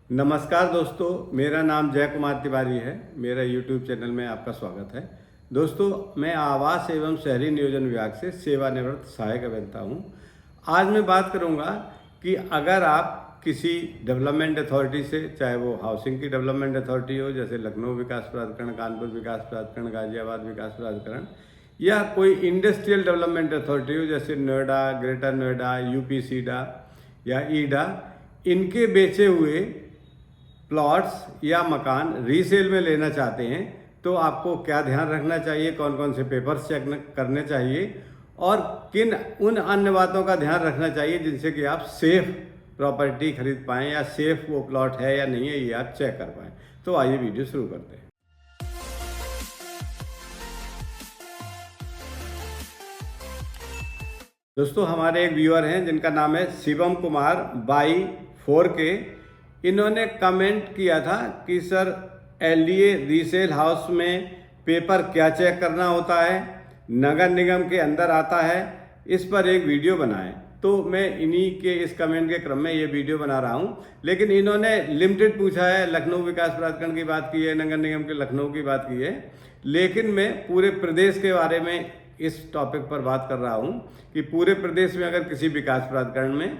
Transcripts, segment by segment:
नमस्कार दोस्तों, मेरा नाम जय कुमार तिवारी है। मेरा YouTube चैनल में आपका स्वागत है। दोस्तों, मैं आवास एवं शहरी नियोजन विभाग से सेवानिवृत्त सहायक अभियंता हूं। आज मैं बात करूंगा कि अगर आप किसी डेवलपमेंट अथॉरिटी से, चाहे वो हाउसिंग की डेवलपमेंट अथॉरिटी हो जैसे लखनऊ विकास प्राधिकरण, कानपुर विकास प्राधिकरण, गाजियाबाद विकास प्राधिकरण, या कोई इंडस्ट्रियल डेवलपमेंट अथॉरिटी हो जैसे नोएडा, ग्रेटर नोएडा, यूपी सीडा या ईडा, इनके बेचे हुए प्लॉट्स या मकान रीसेल में लेना चाहते हैं तो आपको क्या ध्यान रखना चाहिए, कौन कौन से पेपर्स चेक करने चाहिए और किन उन अन्य बातों का ध्यान रखना चाहिए जिनसे कि आप सेफ प्रॉपर्टी खरीद पाएँ या सेफ वो प्लॉट है या नहीं है ये आप चेक कर पाएँ। तो आइए वीडियो शुरू करते हैं। दोस्तों, हमारे एक व्यूअर हैं जिनका नाम है शिवम कुमार बाई 4K। इन्होंने कमेंट किया था कि सर LDA रीसेल हाउस में पेपर क्या चेक करना होता है, नगर निगम के अंदर आता है, इस पर एक वीडियो बनाएं। तो मैं इन्हीं के इस कमेंट के क्रम में ये वीडियो बना रहा हूँ। लेकिन इन्होंने लिमिटेड पूछा है, लखनऊ विकास प्राधिकरण की बात की है, नगर निगम के लखनऊ की बात की है, लेकिन मैं पूरे प्रदेश के बारे में इस टॉपिक पर बात कर रहा हूँ कि पूरे प्रदेश में अगर किसी विकास प्राधिकरण में,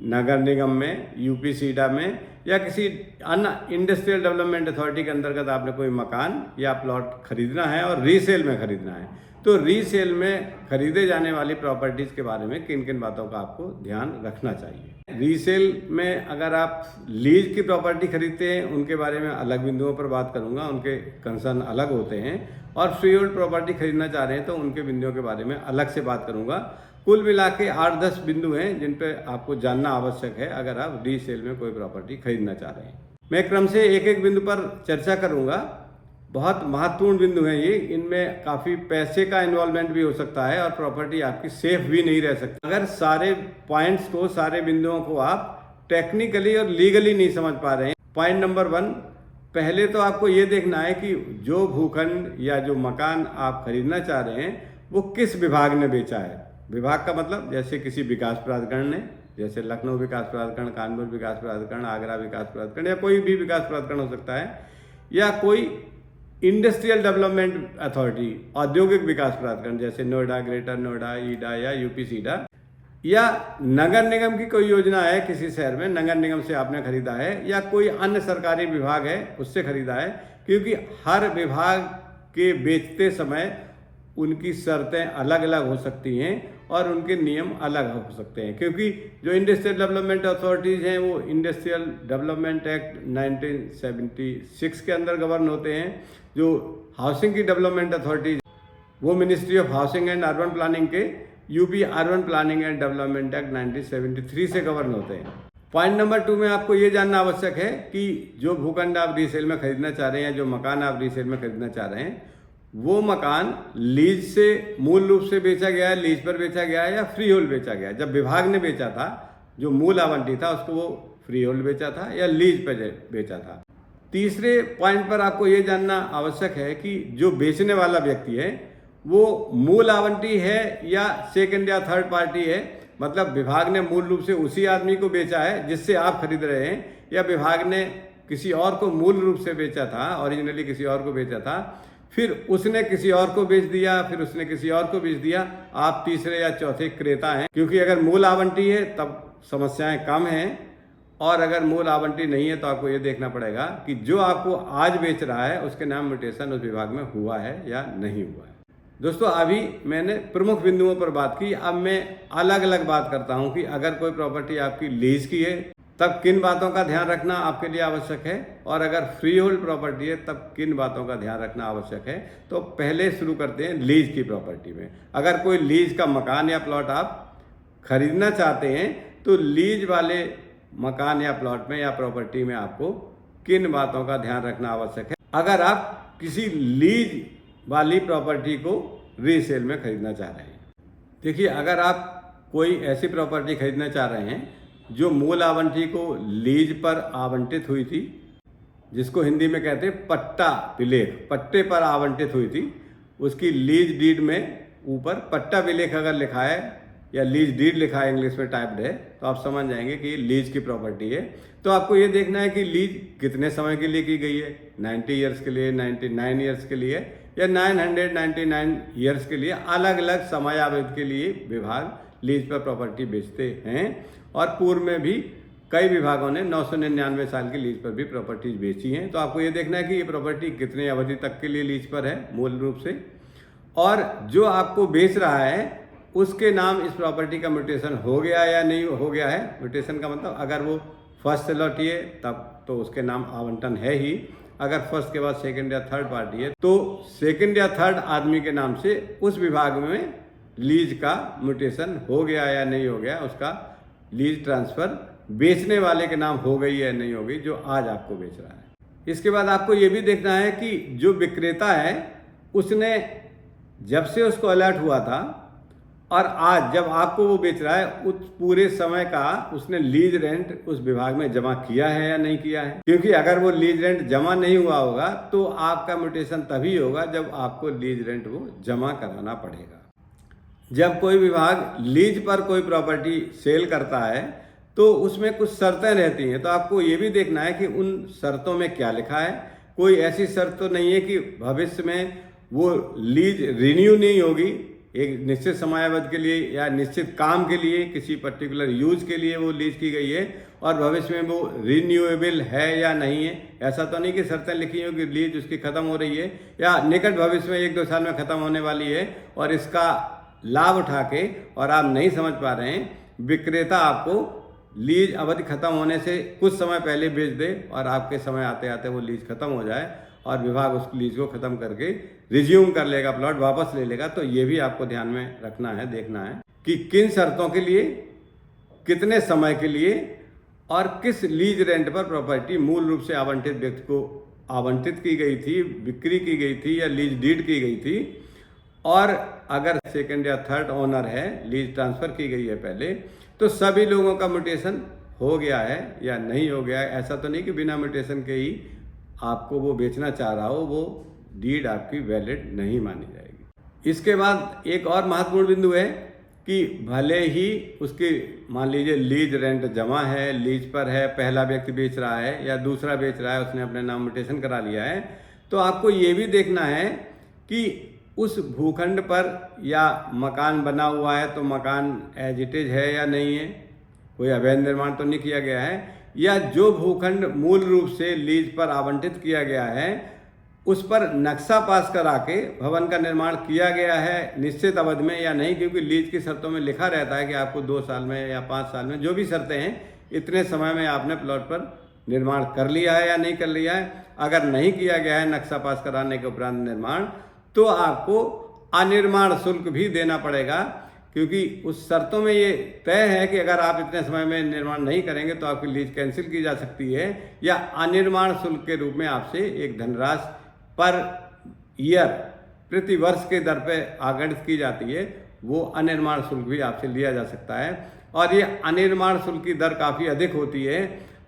नगर निगम में, यूपी सीडा में या किसी अन्य इंडस्ट्रियल डेवलपमेंट अथॉरिटी के अंतर्गत आपने कोई मकान या प्लॉट खरीदना है और रीसेल में खरीदना है, तो रीसेल में खरीदे जाने वाली प्रॉपर्टीज़ के बारे में किन किन बातों का आपको ध्यान रखना चाहिए। रीसेल में अगर आप लीज की प्रॉपर्टी खरीदते हैं उनके बारे में अलग बिंदुओं पर बात करूंगा, उनके कंसर्न अलग होते हैं, और फ्री होल्ड प्रॉपर्टी खरीदना चाह रहे हैं तो उनके बिंदुओं के बारे में अलग से बात करूंगा। कुल मिला के 8-10 बिंदु हैं जिन पे आपको जानना आवश्यक है अगर आप रीसेल में कोई प्रॉपर्टी खरीदना चाह रहे हैं। मैं क्रम से एक एक बिंदु पर चर्चा करूंगा। बहुत महत्वपूर्ण बिंदु हैं ये, इनमें काफ़ी पैसे का इन्वॉल्वमेंट भी हो सकता है और प्रॉपर्टी आपकी सेफ भी नहीं रह सकती अगर सारे पॉइंट्स को, सारे बिंदुओं को आप टेक्निकली और लीगली नहीं समझ पा रहे हैं। पॉइंट नंबर 1, पहले तो आपको ये देखना है कि जो भूखंड या जो मकान आप खरीदना चाह रहे हैं वो किस विभाग ने बेचा है। विभाग का मतलब जैसे किसी विकास प्राधिकरण ने, जैसे लखनऊ विकास प्राधिकरण, कानपुर विकास प्राधिकरण, आगरा विकास प्राधिकरण या कोई भी विकास प्राधिकरण हो सकता है, या कोई इंडस्ट्रियल डेवलपमेंट अथॉरिटी, औद्योगिक विकास प्राधिकरण जैसे नोएडा, ग्रेटर नोएडा, ईडा या यूपी सीडा, या नगर निगम की कोई योजना है किसी शहर में, नगर निगम से आपने खरीदा है, या कोई अन्य सरकारी विभाग है उससे खरीदा है। क्योंकि हर विभाग के बेचते समय उनकी शर्तें अलग अलग हो सकती हैं और उनके नियम अलग हो सकते हैं। क्योंकि जो इंडस्ट्रियल डेवलपमेंट अथॉरिटीज़ हैं वो इंडस्ट्रियल डेवलपमेंट एक्ट 1976 के अंदर गवर्न होते हैं। जो हाउसिंग की डेवलपमेंट अथॉरिटीज वो ministry of housing and urban planning के UP urban planning and development act 1973 से गवर्न होते हैं। पॉइंट नंबर 2 में आपको ये जानना आवश्यक है कि जो भूखंड आप रीसेल में खरीदना चाह रहे हैं, जो मकान आप रीसेल में खरीदना चाह रहे हैं, वो मकान लीज से मूल रूप से बेचा गया है, लीज पर बेचा गया है या फ्री होल्ड बेचा गया है। जब विभाग ने बेचा था, जो मूल आवंटी था उसको वो फ्री होल्ड बेचा था या लीज पर बेचा था। तीसरे पॉइंट पर आपको ये जानना आवश्यक है कि जो बेचने वाला व्यक्ति है वो मूल आवंटी है या सेकंड या थर्ड पार्टी है। मतलब विभाग ने मूल रूप से उसी आदमी को बेचा है जिससे आप खरीद रहे हैं, या विभाग ने किसी और को मूल रूप से बेचा था, ओरिजिनली किसी और को बेचा था, फिर उसने किसी और को बेच दिया, फिर उसने किसी और को बेच दिया, आप तीसरे या चौथे क्रेता हैं। क्योंकि अगर मूल आवंटी है तब समस्याएं कम हैं, और अगर मूल आवंटी नहीं है तो आपको ये देखना पड़ेगा कि जो आपको आज बेच रहा है उसके नाम म्यूटेशन उस विभाग में हुआ है या नहीं हुआ है। दोस्तों, अभी मैंने प्रमुख बिंदुओं पर बात की, अब मैं अलग अलग बात करता हूं कि अगर कोई प्रॉपर्टी आपकी लीज की है तब किन बातों का ध्यान रखना आपके लिए आवश्यक है, और अगर फ्री होल्ड प्रॉपर्टी है तब किन बातों का ध्यान रखना आवश्यक है। तो पहले शुरू करते हैं लीज की प्रॉपर्टी में। अगर कोई लीज का मकान या प्लॉट आप खरीदना चाहते हैं तो लीज वाले मकान या प्लॉट में या प्रॉपर्टी में आपको किन बातों का ध्यान रखना आवश्यक है अगर आप किसी लीज वाली प्रॉपर्टी को रीसेल में खरीदना चाह रहे हैं। देखिए, अगर आप कोई ऐसी प्रॉपर्टी खरीदना चाह रहे हैं जो मूल आवंटी को लीज पर आवंटित हुई थी, जिसको हिंदी में कहते हैं पट्टा विलेख, पट्टे पर आवंटित हुई थी, उसकी लीज डीड में ऊपर पट्टा विलेख अगर लिखा है या लीज डीड लिखा है इंग्लिश में टाइप्ड है, तो आप समझ जाएंगे कि लीज की प्रॉपर्टी है। तो आपको ये देखना है कि लीज कितने समय के लिए की गई है, 90 ईयर्स के लिए, 99 ईयर्स के लिए या 999 ईयर्स के लिए। अलग अलग समयावधि के लिए विभाग लीज पर प्रॉपर्टी बेचते हैं और पूर्व में भी कई विभागों ने 999 साल की लीज पर भी प्रॉपर्टीज बेची हैं। तो आपको ये देखना है कि ये प्रॉपर्टी कितने अवधि तक के लिए लीज पर है मूल रूप से, और जो आपको बेच रहा है उसके नाम इस प्रॉपर्टी का म्यूटेशन हो गया या नहीं हो गया है। म्यूटेशन का मतलब अगर वो फर्स्ट अलॉटी है तब तो उसके नाम आवंटन है ही, अगर फर्स्ट के बाद सेकंड या थर्ड पार्टी है तो सेकंड या थर्ड आदमी के नाम से उस विभाग में लीज का म्यूटेशन हो गया या नहीं हो गया, उसका लीज ट्रांसफर बेचने वाले के नाम हो गई या नहीं हो गई जो आज आपको बेच रहा है। इसके बाद आपको ये भी देखना है कि जो विक्रेता है उसने जब से उसको अलर्ट हुआ था और आज जब आपको वो बेच रहा है उस पूरे समय का उसने लीज रेंट उस विभाग में जमा किया है या नहीं किया है। क्योंकि अगर वो लीज रेंट जमा नहीं हुआ होगा तो आपका म्यूटेशन तभी होगा जब आपको लीज रेंट वो जमा कराना पड़ेगा। जब कोई विभाग लीज पर कोई प्रॉपर्टी सेल करता है तो उसमें कुछ शर्तें रहती हैं, तो आपको ये भी देखना है कि उन शर्तों में क्या लिखा है। कोई ऐसी शर्त तो नहीं है कि भविष्य में वो लीज रिन्यू नहीं होगी, एक निश्चित समयावधि के लिए या निश्चित काम के लिए किसी पर्टिकुलर यूज के लिए वो लीज की गई है और भविष्य में वो रिन्यूएबल है या नहीं है। ऐसा तो नहीं कि शर्तें लिखी हो कि लीज उसकी खत्म हो रही है या निकट भविष्य में 1-2 साल में खत्म होने वाली है और इसका लाभ उठा के और आप नहीं समझ पा रहे हैं, विक्रेता आपको लीज अवधि खत्म होने से कुछ समय पहले बेच दे और आपके समय आते आते वो लीज खत्म हो जाए और विभाग उस लीज को खत्म करके रिज्यूम कर लेगा, प्लॉट वापस ले लेगा। तो ये भी आपको ध्यान में रखना है, देखना है कि किन शर्तों के लिए, कितने समय के लिए और किस लीज रेंट पर प्रॉपर्टी मूल रूप से आवंटित व्यक्ति को आवंटित की गई थी, बिक्री की गई थी या लीज डीड की गई थी। और अगर सेकंड या थर्ड ओनर है, लीज ट्रांसफर की गई है पहले, तो सभी लोगों का म्यूटेशन हो गया है या नहीं हो गया है। ऐसा तो नहीं कि बिना म्यूटेशन के ही आपको वो बेचना चाह रहा हो, वो डीड आपकी वैलिड नहीं मानी जाएगी। इसके बाद एक और महत्वपूर्ण बिंदु है कि भले ही उसकी मान लीजिए लीज रेंट जमा है, लीज पर है, पहला व्यक्ति बेच रहा है या दूसरा बेच रहा है, उसने अपने नाम म्यूटेशन करा लिया है, तो आपको ये भी देखना है कि उस भूखंड पर या मकान बना हुआ है तो मकान एज इट इज है या नहीं है, कोई अवैध निर्माण तो नहीं किया गया है, या जो भूखंड मूल रूप से लीज पर आवंटित किया गया है उस पर नक्शा पास करा के भवन का निर्माण किया गया है निश्चित अवधि में या नहीं। क्योंकि लीज की शर्तों में लिखा रहता है कि आपको 2 साल में या 5 साल में, जो भी शर्तें हैं, इतने समय में आपने प्लॉट पर निर्माण कर लिया है या नहीं कर लिया है। अगर नहीं किया गया है नक्शा पास कराने के उपरांत निर्माण, तो आपको अनिर्माण शुल्क भी देना पड़ेगा। क्योंकि उस शर्तों में ये तय है कि अगर आप इतने समय में निर्माण नहीं करेंगे तो आपकी लीज कैंसिल की जा सकती है या अनिर्माण शुल्क के रूप में आपसे एक धनराशि पर ईयर प्रति वर्ष के दर पे आगणित की जाती है, वो अनिर्माण शुल्क भी आपसे लिया जा सकता है। और ये अनिर्माण शुल्क की दर काफ़ी अधिक होती है।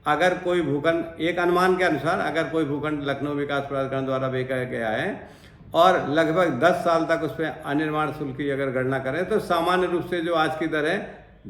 अगर कोई भूखंड, एक अनुमान के अनुसार, अगर कोई भूखंड लखनऊ विकास प्राधिकरण द्वारा बेचा गया है और लगभग 10 साल तक उस पर अनिर्माण शुल्क की अगर गणना करें तो सामान्य रूप से जो आज की दर है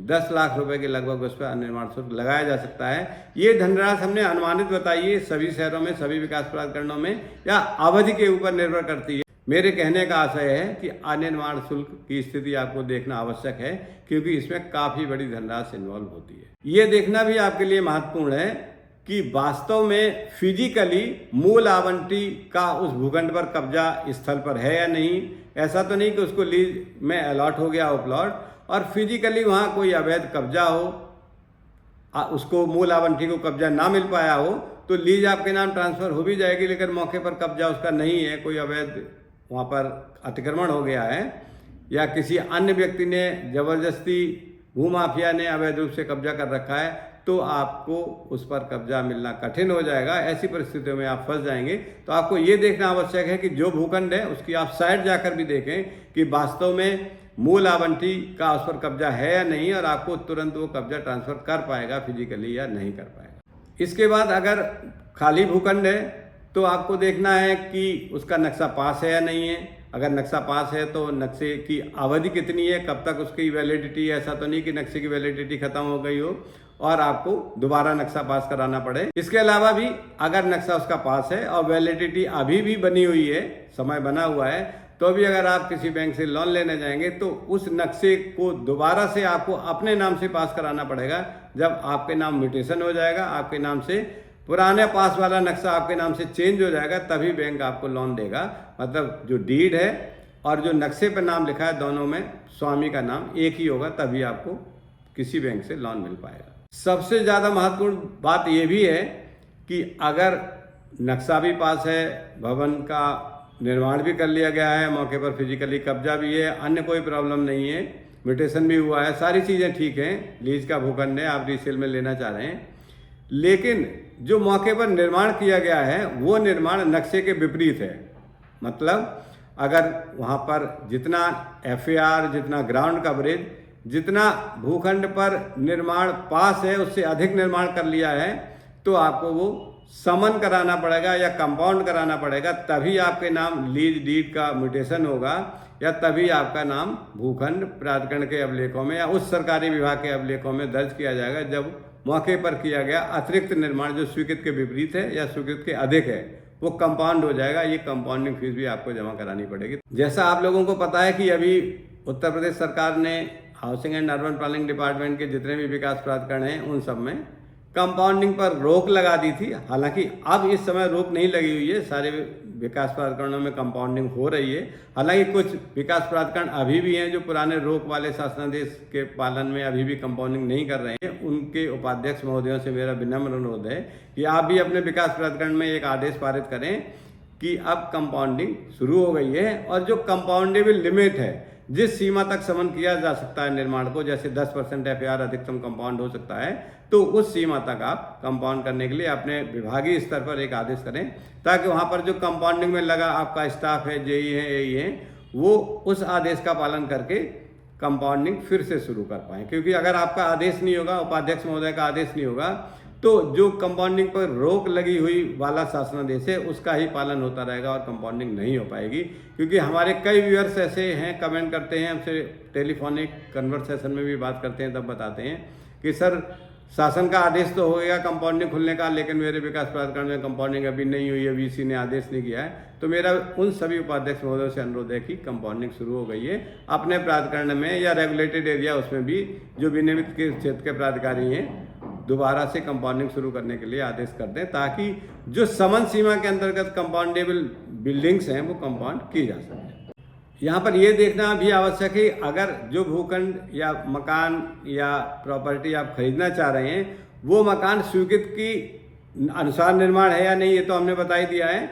10 लाख रुपए के लगभग उस पर अनिर्माण शुल्क लगाया जा सकता है। ये धनराशि हमने अनुमानित बताई है, सभी शहरों में, सभी विकास प्राधिकरणों में, या अवधि के ऊपर निर्भर करती है। मेरे कहने का आशय है कि अनिर्माण शुल्क की स्थिति आपको देखना आवश्यक है क्योंकि इसमें काफ़ी बड़ी धनराशि इन्वॉल्व होती है। ये देखना भी आपके लिए महत्वपूर्ण है कि वास्तव में फिजिकली मूल आवंटी का उस भूखंड पर कब्जा स्थल पर है या नहीं। ऐसा तो नहीं कि उसको लीज में अलॉट हो गया हो प्लॉट और फिजिकली वहाँ कोई अवैध कब्जा हो, उसको मूल आवंटी को कब्जा ना मिल पाया हो तो लीज आपके नाम ट्रांसफर हो भी जाएगी, लेकिन मौके पर कब्जा उसका नहीं है, कोई अवैध वहाँ पर अतिक्रमण हो गया है या किसी अन्य व्यक्ति ने जबरदस्ती, भूमाफिया ने अवैध रूप से कब्जा कर रखा है, तो आपको उस पर कब्जा मिलना कठिन हो जाएगा। ऐसी परिस्थितियों में आप फंस जाएंगे। तो आपको ये देखना आवश्यक है कि जो भूखंड है उसकी आप साइड जाकर भी देखें कि वास्तव में मूल आवंटी का उस पर कब्जा है या नहीं, और आपको तुरंत वो कब्जा ट्रांसफर कर पाएगा फिजिकली या नहीं कर पाएगा। इसके बाद अगर खाली भूखंड है तो आपको देखना है कि उसका नक्शा पास है या नहीं है। अगर नक्शा पास है तो नक्शे की अवधि कितनी है, कब तक उसकी वैलिडिटी है। ऐसा तो नहीं कि नक्शे की वैलिडिटी खत्म हो गई हो और आपको दोबारा नक्शा पास कराना पड़े। इसके अलावा भी अगर नक्शा उसका पास है और वैलिडिटी अभी भी बनी हुई है, समय बना हुआ है, तो भी अगर आप किसी बैंक से लोन लेने जाएंगे तो उस नक्शे को दोबारा से आपको अपने नाम से पास कराना पड़ेगा। जब आपके नाम म्यूटेशन हो जाएगा, आपके नाम से पुराने पास वाला नक्शा आपके नाम से चेंज हो जाएगा, तभी बैंक आपको लोन देगा। मतलब जो डीड है और जो नक्शे पर नाम लिखा है, दोनों में स्वामी का नाम एक ही होगा, तभी आपको किसी बैंक से लोन मिल पाएगा। सबसे ज़्यादा महत्वपूर्ण बात यह भी है कि अगर नक्शा भी पास है, भवन का निर्माण भी कर लिया गया है, मौके पर फिजिकली कब्जा भी है, अन्य कोई प्रॉब्लम नहीं है, म्यूटेशन भी हुआ है, सारी चीज़ें ठीक हैं, लीज का भूखंड है, आप रीसेल में लेना चाह रहे हैं, लेकिन जो मौके पर निर्माण किया गया है वो निर्माण नक्शे के विपरीत है। मतलब अगर वहाँ पर जितना FAR, जितना ग्राउंड कवरेज, जितना भूखंड पर निर्माण पास है उससे अधिक निर्माण कर लिया है, तो आपको वो समन कराना पड़ेगा या कंपाउंड कराना पड़ेगा, तभी आपके नाम लीज डीड का म्यूटेशन होगा, या तभी आपका नाम भूखंड प्राधिकरण के अभिलेखों में या उस सरकारी विभाग के अभिलेखों में दर्ज किया जाएगा जब मौके पर किया गया अतिरिक्त निर्माण जो स्वीकृत के विपरीत है या स्वीकृत के अधिक है वो कंपाउंड हो जाएगा। ये कंपाउंडिंग फीस भी आपको जमा करानी पड़ेगी। जैसा आप लोगों को पता है कि अभी उत्तर प्रदेश सरकार ने housing and urban planning department के जितने भी विकास प्राधिकरण हैं उन सब में कंपाउंडिंग पर रोक लगा दी थी। हालांकि अब इस समय रोक नहीं लगी हुई है, सारे विकास प्राधिकरणों में कंपाउंडिंग हो रही है। हालांकि कुछ विकास प्राधिकरण अभी भी हैं जो पुराने रोक वाले शासनादेश के पालन में अभी भी कंपाउंडिंग नहीं कर रहे हैं। उनके उपाध्यक्ष महोदयों से मेरा विनम्र अनुरोध है कि आप भी अपने विकास प्राधिकरण में एक आदेश पारित करें कि अब कंपाउंडिंग शुरू हो गई है और जो कंपाउंडेबल लिमिट है, जिस सीमा तक समन किया जा सकता है निर्माण को, जैसे 10% FAR अधिकतम कंपाउंड हो सकता है, तो उस सीमा तक आप कंपाउंड करने के लिए अपने विभागीय स्तर पर एक आदेश करें, ताकि वहाँ पर जो कंपाउंडिंग में लगा आपका स्टाफ है, JE है, AE है, वो उस आदेश का पालन करके कंपाउंडिंग फिर से शुरू कर पाएँ। क्योंकि अगर आपका आदेश नहीं होगा, उपाध्यक्ष महोदय का आदेश नहीं होगा, तो जो कंपाउंडिंग पर रोक लगी हुई वाला शासनादेश है उसका ही पालन होता रहेगा और कंपाउंडिंग नहीं हो पाएगी। क्योंकि हमारे कई व्यूअर्स ऐसे हैं, कमेंट करते हैं, हमसे टेलीफोनिक कन्वर्सेशन में भी बात करते हैं, तब बताते हैं कि सर शासन का आदेश तो हो गया कंपाउंडिंग खुलने का, लेकिन मेरे विकास प्राधिकरण में कंपाउंडिंग अभी नहीं हुई है, VC ने आदेश नहीं किया है। तो मेरा उन सभी उपाध्यक्ष महोदयों से अनुरोध है कि कंपाउंडिंग शुरू हो गई है अपने प्राधिकरण में या रेगुलेटेड एरिया, उसमें भी जो विनियमित के क्षेत्र के प्राधिकारी हैं दोबारा से कंपाउंडिंग शुरू करने के लिए आदेश कर दें, ताकि जो समन सीमा के अंतर्गत कंपाउंडेबल बिल्डिंग्स हैं वो कंपाउंड की जा सके। यहाँ पर ये देखना भी आवश्यक है, अगर जो भूखंड या मकान या प्रॉपर्टी आप खरीदना चाह रहे हैं वो मकान स्वीकृत की अनुसार निर्माण है या नहीं, ये तो हमने बता ही दिया है।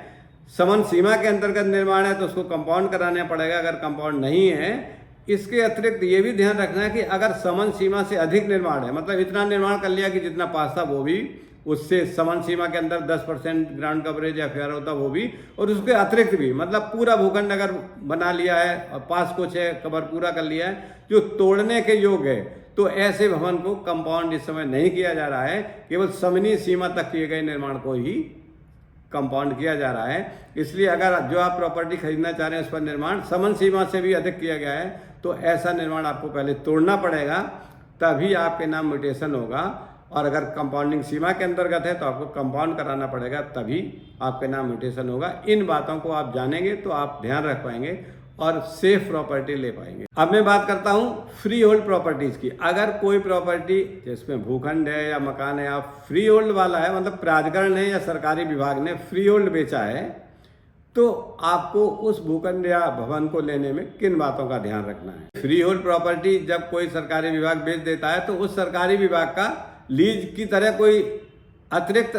समन सीमा के अंतर्गत निर्माण है तो उसको कंपाउंड कराना पड़ेगा, अगर कंपाउंड नहीं है। इसके अतिरिक्त ये भी ध्यान रखना है कि अगर समन सीमा से अधिक निर्माण है, मतलब इतना निर्माण कर लिया कि जितना पास था वो भी, उससे समन सीमा के अंदर 10% ग्राउंड कवरेज या FAR होता वो भी, और उसके अतिरिक्त भी, मतलब पूरा भूखंड अगर बना लिया है और पास कुछ है, कवर पूरा कर लिया है जो तोड़ने के योग्य है, तो ऐसे भवन को कंपाउंड इस समय नहीं किया जा रहा है, केवल समनी सीमा तक किए गए निर्माण को ही कंपाउंड किया जा रहा है। इसलिए अगर जो आप प्रॉपर्टी खरीदना चाह रहे हैं उस पर निर्माण समन सीमा से भी अधिक किया गया है तो ऐसा निर्माण आपको पहले तोड़ना पड़ेगा, तभी आपके नाम म्यूटेशन होगा। और अगर कंपाउंडिंग सीमा के अंतर्गत है तो आपको कंपाउंड कराना पड़ेगा, तभी आपके नाम म्यूटेशन होगा। इन बातों को आप जानेंगे तो आप ध्यान रख पाएंगे और सेफ प्रॉपर्टी ले पाएंगे। अब मैं बात करता हूँ फ्री होल्ड प्रॉपर्टीज की। अगर कोई प्रॉपर्टी जिसमें भूखंड है या मकान है, आप फ्री होल्ड वाला है, मतलब प्राधिकरण है या सरकारी विभाग ने फ्री होल्ड बेचा है, तो आपको उस भूखंड या भवन को लेने में किन बातों का ध्यान रखना है। फ्री होल्ड प्रॉपर्टी जब कोई सरकारी विभाग बेच देता है तो उस सरकारी विभाग का लीज की तरह कोई अतिरिक्त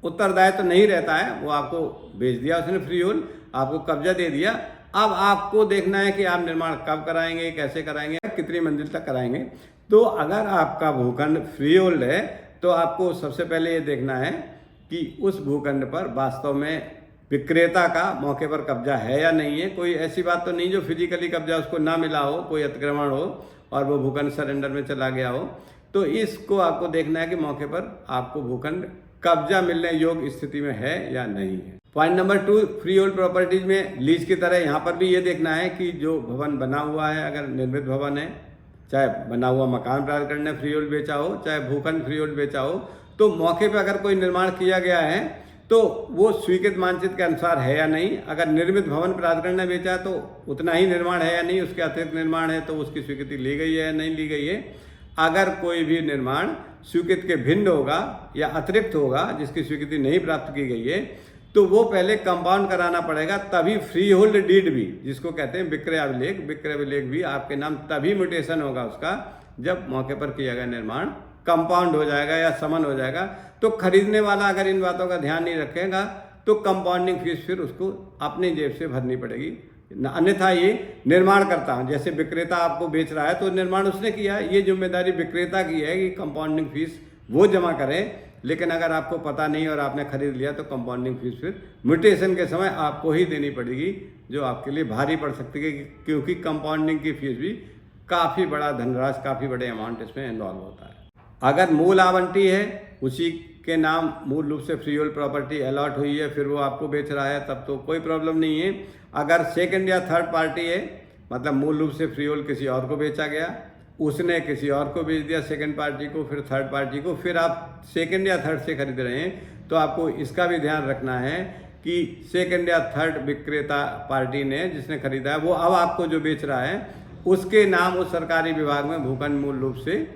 उत्तरदायित्व तो नहीं रहता है, वो आपको बेच दिया उसने फ्री होल्ड, आपको कब्जा दे दिया। अब आपको देखना है कि आप निर्माण कब कराएंगे, कैसे कराएंगे, कितनी मंजिल तक कराएंगे। तो अगर आपका भूखंड फ्री होल्ड है तो आपको सबसे पहले ये देखना है कि उस भूखंड पर वास्तव में विक्रेता का मौके पर कब्जा है या नहीं है। कोई ऐसी बात तो नहीं जो फिजिकली कब्जा उसको ना मिला हो, कोई अतिक्रमण हो और वो भूखंड सरेंडर में चला गया हो। तो इसको आपको देखना है कि मौके पर आपको भूखंड कब्जा मिलने योग्य स्थिति में है या नहीं है। Point number 2, free hold properties में लीज की तरह यहाँ पर भी ये देखना है कि जो भवन बना हुआ है, अगर निर्मित भवन है, चाहे बना हुआ मकान प्राधिकरण ने फ्री होल्ड बेचा हो, चाहे भूखंड फ्री होल्ड बेचा हो, तो मौके पर अगर कोई निर्माण किया गया है तो वो स्वीकृत मानचित्र के अनुसार है या नहीं। अगर निर्मित भवन प्राधिकरण ने बेचा तो उतना ही निर्माण है या नहीं, उसके अतिरिक्त निर्माण है तो उसकी स्वीकृति ली गई है या नहीं ली गई है। अगर कोई भी निर्माण स्वीकृत के भिन्न होगा या अतिरिक्त होगा जिसकी स्वीकृति नहीं प्राप्त की गई है, तो वो पहले कंपाउंड कराना पड़ेगा, तभी फ्री होल्ड डीड भी, जिसको कहते हैं विक्रय अभिलेख भी आपके नाम तभी म्यूटेशन होगा उसका जब मौके पर किया गया निर्माण कंपाउंड हो जाएगा या समन हो जाएगा। तो खरीदने वाला अगर इन बातों का ध्यान नहीं रखेगा तो कंपाउंडिंग फीस फिर उसको अपनी जेब से भरनी पड़ेगी। अन्यथा ये निर्माण करता हूँ, जैसे विक्रेता आपको बेच रहा है तो निर्माण उसने किया है, ये जिम्मेदारी विक्रेता की है कि कंपाउंडिंग फीस वो जमा करें। लेकिन अगर आपको पता नहीं और आपने खरीद लिया तो कंपाउंडिंग फीस फिर म्यूटेशन के समय आपको ही देनी पड़ेगी, जो आपके लिए भारी पड़ सकती है, क्योंकि कंपाउंडिंग की फीस भी काफ़ी बड़ा धनराशि, काफ़ी बड़े अमाउंट इसमें इन्वॉल्व होता है। अगर मूल आवंटी है, उसी के नाम मूल रूप से फ्री होल्ड प्रॉपर्टी अलॉट हुई है, फिर वो आपको बेच रहा है, तब तो कोई प्रॉब्लम नहीं है। अगर सेकंड या थर्ड पार्टी है, मतलब मूल रूप से फ्री होल्ड किसी और को बेचा गया, उसने किसी और को बेच दिया सेकंड पार्टी को, फिर थर्ड पार्टी को, फिर आप सेकंड या थर्ड से खरीद रहे हैं, तो आपको इसका भी ध्यान रखना है कि सेकंड या थर्ड विक्रेता पार्टी ने जिसने खरीदा है वो अब आपको जो बेच रहा है उसके नाम उस सरकारी विभाग में भूखंड मूल रूप से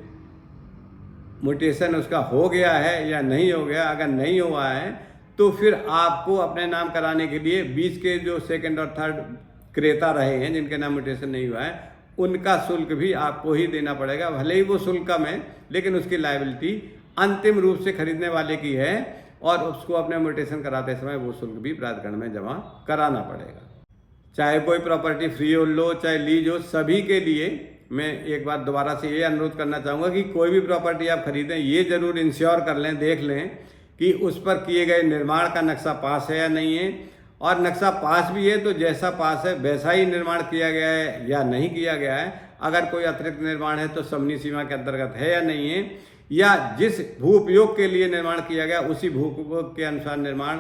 म्यूटेशन उसका हो गया है या नहीं हो गया। अगर नहीं हुआ है तो फिर आपको अपने नाम कराने के लिए बीच के जो सेकंड और थर्ड क्रेता रहे हैं जिनके नाम म्यूटेशन नहीं हुआ है, उनका शुल्क भी आपको ही देना पड़ेगा। भले ही वो शुल्क कम है, लेकिन उसकी लायबिलिटी अंतिम रूप से खरीदने वाले की है और उसको अपने म्यूटेशन कराते समय वो शुल्क भी प्राधिकरण में जमा कराना पड़ेगा। चाहे कोई प्रॉपर्टी फ्री होल्ड हो चाहे लीज हो, सभी के लिए मैं एक बार दोबारा से ये अनुरोध करना चाहूँगा कि कोई भी प्रॉपर्टी आप खरीदें, ये जरूर इंश्योर कर लें, देख लें कि उस पर किए गए निर्माण का नक्शा पास है या नहीं है, और नक्शा पास भी है तो जैसा पास है वैसा ही निर्माण किया गया है या नहीं किया गया है। अगर कोई अतिरिक्त निर्माण है तो समनी सीमा के अंतर्गत है या नहीं है, या जिस भू उपयोग के लिए निर्माण किया गया उसी भू उपयोग के अनुसार निर्माण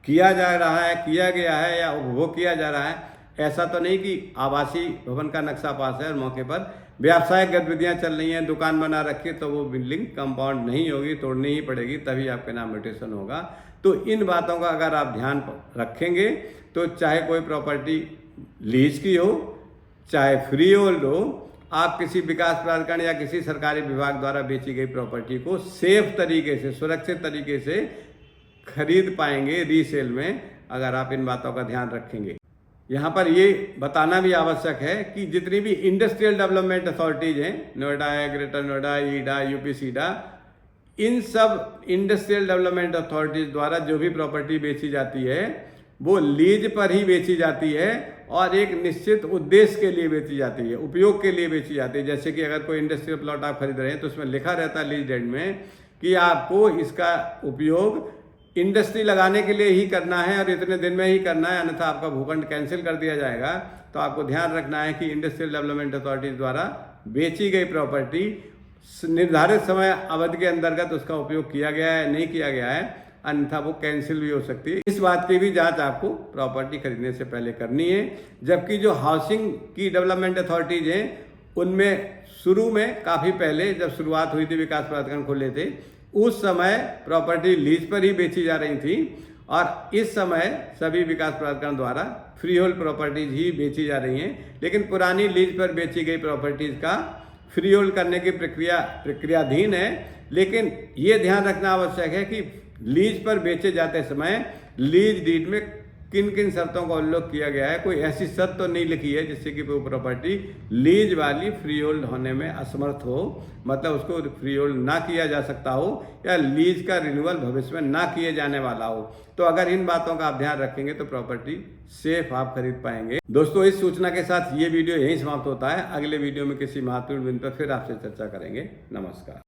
किया जा रहा है, किया गया है या उपभोग किया जा रहा है। ऐसा तो नहीं कि आवासीय भवन का नक्शा पास है और मौके पर व्यावसायिक गतिविधियां चल रही हैं, दुकान बना रखी है, तो वो बिल्डिंग कंपाउंड नहीं होगी, तोड़नी ही पड़ेगी, तभी आपके नाम म्यूटेशन होगा। तो इन बातों का अगर आप ध्यान रखेंगे तो चाहे कोई प्रॉपर्टी लीज की हो चाहे फ्री होल्ड हो, आप किसी विकास प्राधिकरण या किसी सरकारी विभाग द्वारा बेची गई प्रॉपर्टी को सेफ तरीके से, सुरक्षित तरीके से खरीद पाएंगे रीसेल में, अगर आप इन बातों का ध्यान रखेंगे। यहाँ पर ये बताना भी आवश्यक है कि जितनी भी इंडस्ट्रियल डेवलपमेंट अथॉरिटीज हैं, नोएडा है, ग्रेटर नोएडा, ईडा, यूपी सीडा, इन सब इंडस्ट्रियल डेवलपमेंट अथॉरिटीज द्वारा जो भी प्रॉपर्टी बेची जाती है वो लीज पर ही बेची जाती है और एक निश्चित उद्देश्य के लिए बेची जाती है, उपयोग के लिए बेची जाती है। जैसे कि अगर कोई इंडस्ट्रियल प्लॉट आप खरीद रहे हैं तो उसमें लिखा रहता है लीज डेड में कि आपको इसका उपयोग इंडस्ट्री लगाने के लिए ही करना है और इतने दिन में ही करना है, अन्यथा आपका भूखंड कैंसिल कर दिया जाएगा। तो आपको ध्यान रखना है कि इंडस्ट्रियल डेवलपमेंट अथॉरिटीज द्वारा बेची गई प्रॉपर्टी निर्धारित समय अवधि के अंतर्गत उसका उपयोग किया गया है नहीं किया गया है, अन्यथा वो कैंसिल भी हो सकती है। इस बात की भी जांच आपको प्रॉपर्टी खरीदने से पहले करनी है। जबकि जो हाउसिंग की डेवलपमेंट अथॉरिटीज हैं उनमें शुरू में काफ़ी पहले जब शुरुआत हुई थी, विकास प्राधिकरण खोले थे, उस समय प्रॉपर्टी लीज पर ही बेची जा रही थी और इस समय सभी विकास प्राधिकरण द्वारा फ्री होल्ड प्रॉपर्टीज ही बेची जा रही हैं। लेकिन पुरानी लीज पर बेची गई प्रॉपर्टीज का फ्री होल्ड करने की प्रक्रियाधीन है। लेकिन ये ध्यान रखना आवश्यक है कि लीज पर बेचे जाते समय लीज डीड में किन किन शर्तों का उल्लेख किया गया है। कोई ऐसी शर्त तो नहीं लिखी है जिससे कि वो प्रॉपर्टी लीज वाली फ्री होल्ड होने में असमर्थ हो, मतलब उसको फ्री होल्ड ना किया जा सकता हो या लीज का रिन्यूअल भविष्य में ना किए जाने वाला हो। तो अगर इन बातों का आप ध्यान रखेंगे तो प्रॉपर्टी सेफ आप खरीद पाएंगे। दोस्तों, इस सूचना के साथ ये वीडियो यहीं समाप्त होता है। अगले वीडियो में किसी महत्वपूर्ण बिंदु पर फिर आपसे चर्चा करेंगे। नमस्कार।